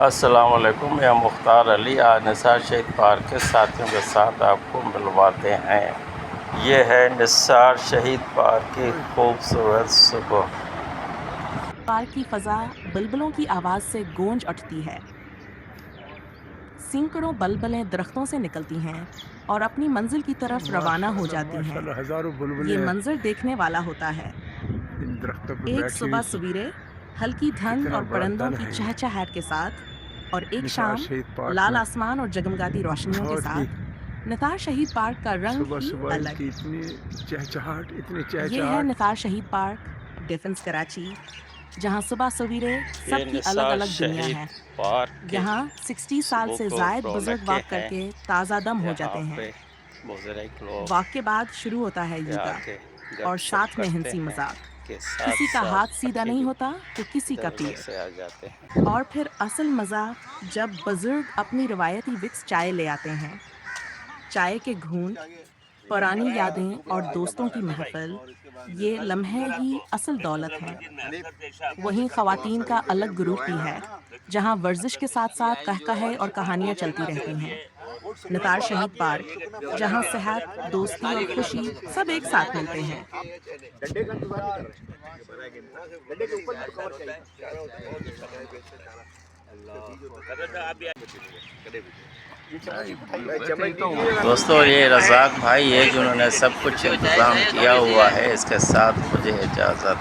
अस्सलाम वालेकुम, मैं मुख्तार अली आज निसार शहीद पार्क के साथियों के साथ आपको मिलवाते हैं। ये है निसार शहीद पार्क की खूबसूरत सुबह। पार्क की फ़ज़ा बुलबुलों की आवाज़ से गूंज उठती है। सैकड़ों बुलबुलें दरख्तों से निकलती हैं और अपनी मंजिल की तरफ रवाना हो माशाल्लाह जाती हैं। माशाल्लाह हजारों बुलबुलें ये हैं मंजर देखने वाला होता है। इन दरख्तों पे एक बैठी सुबह हुई। सवेरे हल्की धुंध कितना और बड़ा परिंदों दल की है ये चहचहाहट के साथ, और एक निसार शाम शहीद पार्क लाल में। आसमान और जगमगाती रोशनियों के बहुत ही साथ निसार शहीद पार्क का रंग सुबह ही सुबह अलग। इनकी इतनी ये है चहचहाट। निसार शहीद पार्क, डिफेंस कराची, जहाँ सुबह सवेरे ये सबकी अलग निसार अलग दुनिया शहीद है। पार्क के यहाँ 60 साल सुबह से को जायद बुजुर्ग रौनकें वॉक हैं। करके ताज़ा दम हो यहाँ जाते हैं। पे बुजुर्ग लोग वॉक के बाद शुरू होता है योगा आके और गपशप साथ में करते हंसी हैं मजाक। के साथ किसी का हाथ साथ सीधा पट्टी नहीं भी होता तो किसी का इधर उधर पैर। से आ जाते हैं। और फिर असल मज़ा जब बुजुर्ग अपनी रवायती विक्स चाय ले आते हैं। चाय के घूंट, पुरानी यादें और दोस्तों की महफिल, ये लम्हे ही असल दौलत हैं। वहीं ख़वातीन का अलग ग्रुप भी है, जहां वर्जिश के साथ साथ कहकहे और कहानियां चलती रहती हैं। नितार शहीद पार्क, जहां सेहत, दोस्ती और खुशी सब एक साथ मिलते हैं। दोस्तों ये रज़ाक भाई है जिन्होंने सब कुछ इंतज़ाम किया हुआ है। इसके साथ मुझे इजाज़त।